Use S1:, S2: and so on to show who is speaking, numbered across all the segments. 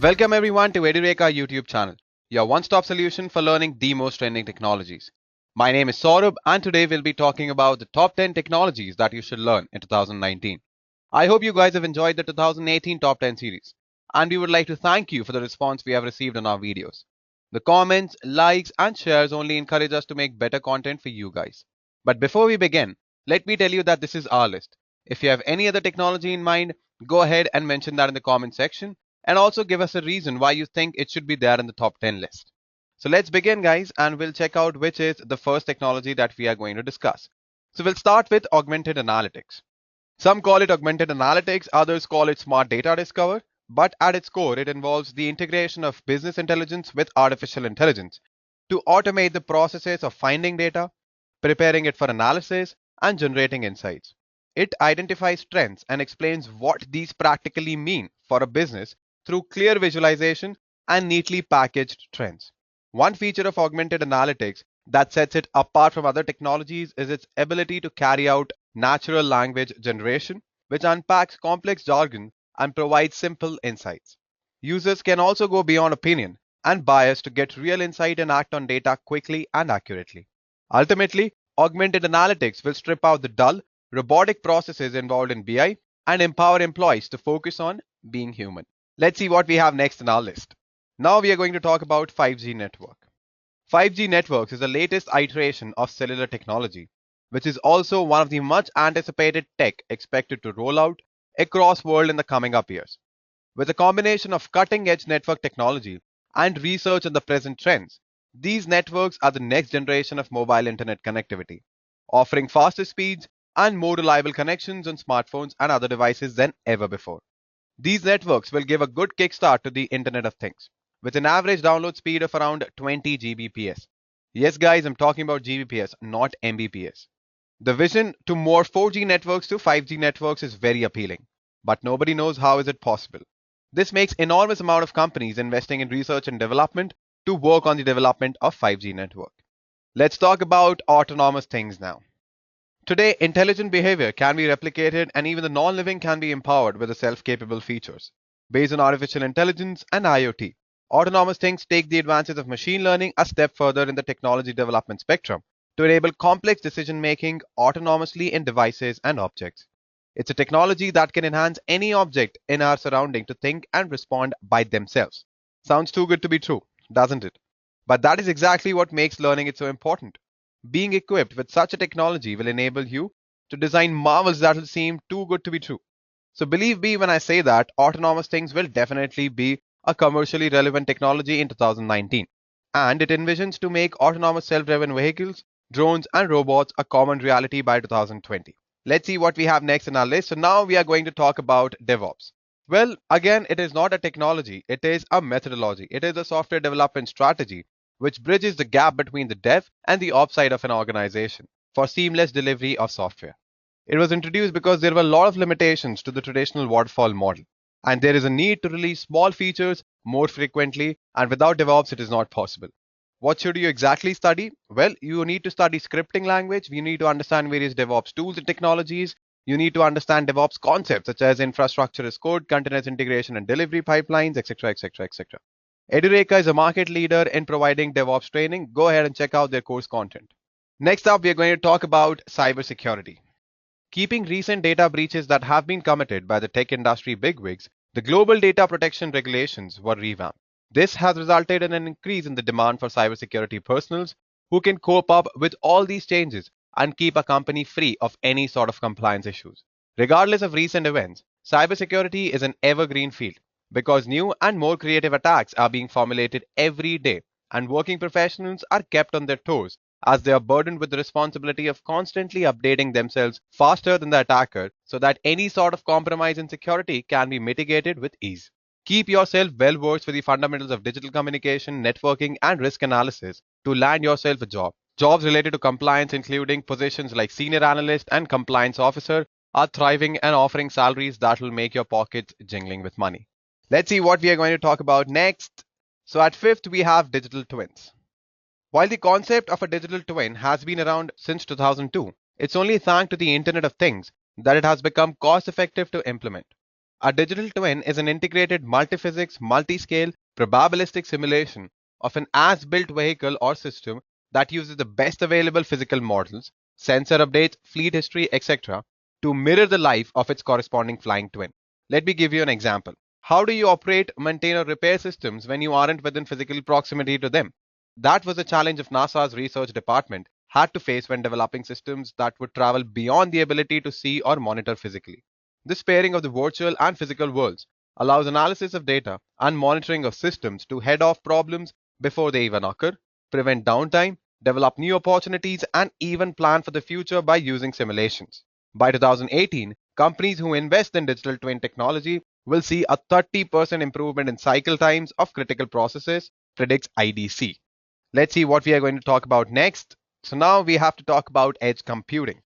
S1: Welcome everyone to Edureka YouTube channel, your one-stop solution for learning the most trending technologies. My name is Saurabh and today we'll be talking about the top 10 technologies that you should learn in 2019. I hope you guys have enjoyed the 2018 top 10 series and we would like to thank you for the response we have received on our videos. The comments, likes and shares only encourage us to make better content for you guys. But before we begin, let me tell you that this is our list. If you have any other technology in mind, go ahead and mention that in the comment section and also give us a reason why you think it should be there in the top 10 list. So let's begin guys and we'll check out which is the first technology that we are going to discuss. So we'll start with augmented analytics. Some call it augmented analytics, others call it smart data discover, but at its core it involves the integration of business intelligence with artificial intelligence to automate the processes of finding data, preparing it for analysis, and generating insights. It identifies trends and explains what these practically mean for a business through clear visualization and neatly packaged trends. One feature of augmented analytics that sets it apart from other technologies is its ability to carry out natural language generation, which unpacks complex jargon and provides simple insights. Users can also go beyond opinion and bias to get real insight and act on data quickly and accurately. Ultimately, augmented analytics will strip out the dull, robotic processes involved in BI and empower employees to focus on being human. Let's see what we have next in our list. Now we are going to talk about 5G network. 5G networks is the latest iteration of cellular technology, which is also one of the much anticipated tech expected to roll out across world in the coming up years. With a combination of cutting-edge network technology and research on the present trends, these networks are the next generation of mobile internet connectivity, offering faster speeds and more reliable connections on smartphones and other devices than ever before. These networks will give a good kickstart to the Internet of Things, with an average download speed of around 20 Gbps. Yes guys, I'm talking about Gbps, not Mbps. The vision to more 4G networks to 5G networks is very appealing, but nobody knows how is it possible. This makes enormous amount of companies investing in research and development to work on the development of 5G network. Let's talk about autonomous things now. Today, intelligent behavior can be replicated and even the non-living can be empowered with the self-capable features. Based on artificial intelligence and IoT, autonomous things take the advances of machine learning a step further in the technology development spectrum to enable complex decision-making autonomously in devices and objects. It's a technology that can enhance any object in our surrounding to think and respond by themselves. Sounds too good to be true, doesn't it? But that is exactly what makes learning it so important. Being equipped with such a technology will enable you to design marvels that will seem too good to be true. So believe me when I say that autonomous things will definitely be a commercially relevant technology in 2019. And it envisions to make autonomous self-driven vehicles, drones and robots a common reality by 2020. Let's see what we have next in our list. So now we are going to talk about DevOps. Well, again, it is not a technology, it is a methodology. It is a software development strategy which bridges the gap between the dev and the ops side of an organization for seamless delivery of software. It was introduced because there were a lot of limitations to the traditional waterfall model, and there is a need to release small features more frequently, and without DevOps, it is not possible. What should you exactly study? Well, you need to study scripting language, you need to understand various DevOps tools and technologies, you need to understand DevOps concepts such as infrastructure as code, continuous integration and delivery pipelines, etc., etc., etc. Edureka is a market leader in providing DevOps training. Go ahead and check out their course content. Next up, we are going to talk about cybersecurity. Keeping recent data breaches that have been committed by the tech industry bigwigs, the global data protection regulations were revamped. This has resulted in an increase in the demand for cybersecurity personnel who can cope up with all these changes and keep a company free of any sort of compliance issues. Regardless of recent events, cybersecurity is an evergreen field because new and more creative attacks are being formulated every day, and working professionals are kept on their toes as they are burdened with the responsibility of constantly updating themselves faster than the attacker so that any sort of compromise in security can be mitigated with ease. Keep yourself well versed with the fundamentals of digital communication, networking, and risk analysis to land yourself a job. Jobs related to compliance, including positions like senior analyst and compliance officer, are thriving and offering salaries that will make your pockets jingling with money. Let's see what we are going to talk about next. So at fifth, we have digital twins. While the concept of a digital twin has been around since 2002, it's only thanks to the Internet of Things that it has become cost effective to implement. A digital twin is an integrated multi-physics, multi-scale, probabilistic simulation of an as-built vehicle or system that uses the best available physical models, sensor updates, fleet history, etc. to mirror the life of its corresponding flying twin. Let me give you an example. How do you operate, maintain, or repair systems when you aren't within physical proximity to them? That was a challenge of NASA's research department had to face when developing systems that would travel beyond the ability to see or monitor physically. This pairing of the virtual and physical worlds allows analysis of data and monitoring of systems to head off problems before they even occur, prevent downtime, develop new opportunities, and even plan for the future by using simulations. By 2018, companies who invest in digital twin technology will see a 30% improvement in cycle times of critical processes, predicts IDC. Let's see what we are going to talk about next. So now we have to talk about edge computing.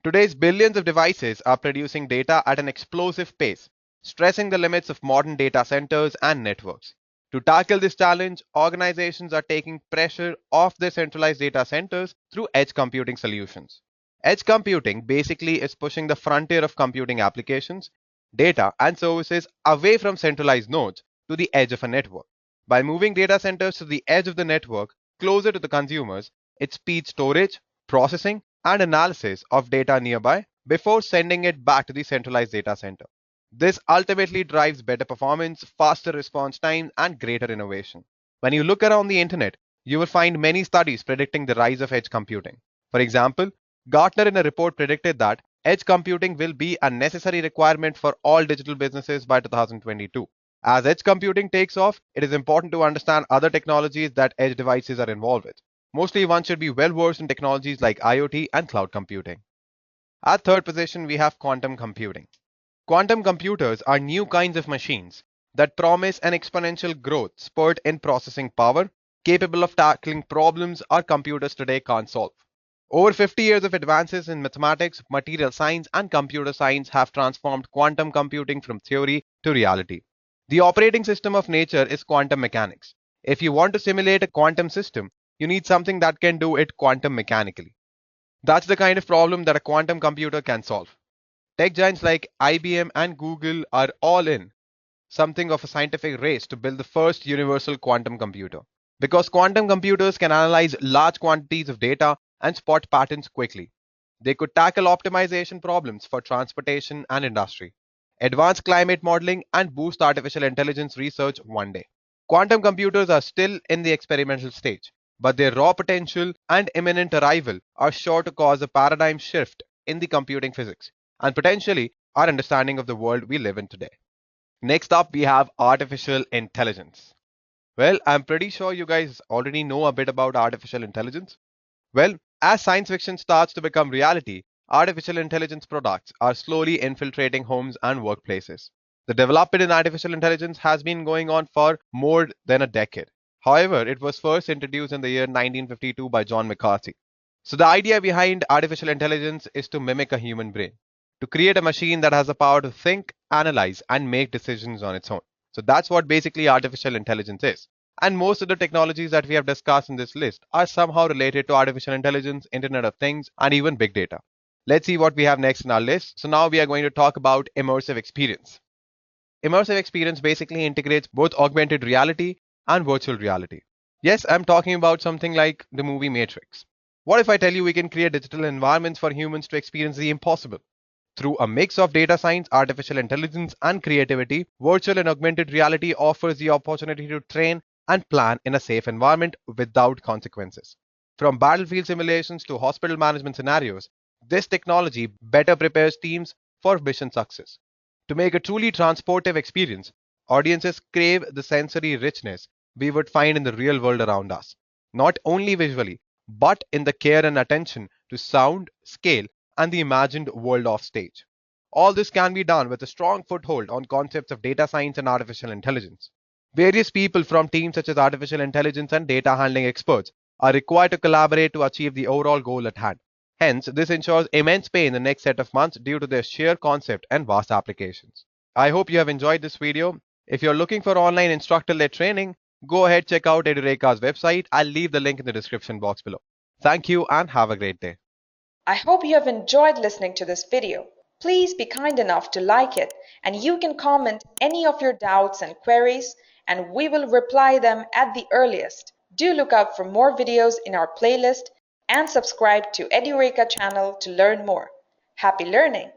S1: Today's billions of devices are producing data at an explosive pace, stressing the limits of modern data centers and networks. To tackle this challenge, organizations are taking pressure off their centralized data centers through edge computing solutions. Edge computing basically is pushing the frontier of computing applications, data, and services away from centralized nodes to the edge of a network. By moving data centers to the edge of the network, closer to the consumers, it speeds storage, processing, and analysis of data nearby before sending it back to the centralized data center. This ultimately drives better performance, faster response time, and greater innovation. When you look around the internet, you will find many studies predicting the rise of edge computing. For example, Gartner in a report predicted that edge computing will be a necessary requirement for all digital businesses by 2022. As edge computing takes off, it is important to understand other technologies that edge devices are involved with. Mostly one should be well versed in technologies like IoT and cloud computing. At third position, we have quantum computing. Quantum computers are new kinds of machines that promise an exponential growth spurt in processing power, capable of tackling problems our computers today can't solve. Over 50 years of advances in mathematics, material science, and computer science have transformed quantum computing from theory to reality. The operating system of nature is quantum mechanics. If you want to simulate a quantum system, you need something that can do it quantum mechanically. That's the kind of problem that a quantum computer can solve. Tech giants like IBM and Google are all in something of a scientific race to build the first universal quantum computer. Because quantum computers can analyze large quantities of data and spot patterns quickly. They could tackle optimization problems for transportation and industry, advance climate modeling, and boost artificial intelligence research one day. Quantum computers are still in the experimental stage, but their raw potential and imminent arrival are sure to cause a paradigm shift in the computing physics and potentially our understanding of the world we live in today. Next up, we have artificial intelligence. Well, I'm pretty sure you guys already know a bit about artificial intelligence. Well, as science fiction starts to become reality, artificial intelligence products are slowly infiltrating homes and workplaces. The development in artificial intelligence has been going on for more than a decade. However, it was first introduced in the year 1952 by John McCarthy. So, the idea behind artificial intelligence is to mimic a human brain, to create a machine that has the power to think, analyze, and make decisions on its own. So, that's what basically artificial intelligence is. And most of the technologies that we have discussed in this list are somehow related to artificial intelligence, Internet of Things, and even big data. Let's see what we have next in our list. So now we are going to talk about immersive experience. Immersive experience basically integrates both augmented reality and virtual reality. Yes, I'm talking about something like the movie Matrix. What if I tell you we can create digital environments for humans to experience the impossible? Through a mix of data science, artificial intelligence, and creativity, virtual and augmented reality offers the opportunity to train and plan in a safe environment without consequences. From battlefield simulations to hospital management scenarios, this technology better prepares teams for mission success. To make a truly transportive experience, audiences crave the sensory richness we would find in the real world around us, not only visually, but in the care and attention to sound, scale, and the imagined world off stage. All this can be done with a strong foothold on concepts of data science and artificial intelligence. Various people from teams such as artificial intelligence and data handling experts are required to collaborate to achieve the overall goal at hand. Hence, this ensures immense pay in the next set of months due to their sheer concept and vast applications. I hope you have enjoyed this video. If you're looking for online instructor-led training, go ahead check out Edureka's website. I'll leave the link in the description box below. Thank you and have a great day.
S2: I hope you have enjoyed listening to this video. Please be kind enough to like it, and you can comment any of your doubts and queries, and we will reply them at the earliest. Do look out for more videos in our playlist and subscribe to Edureka channel to learn more. Happy learning!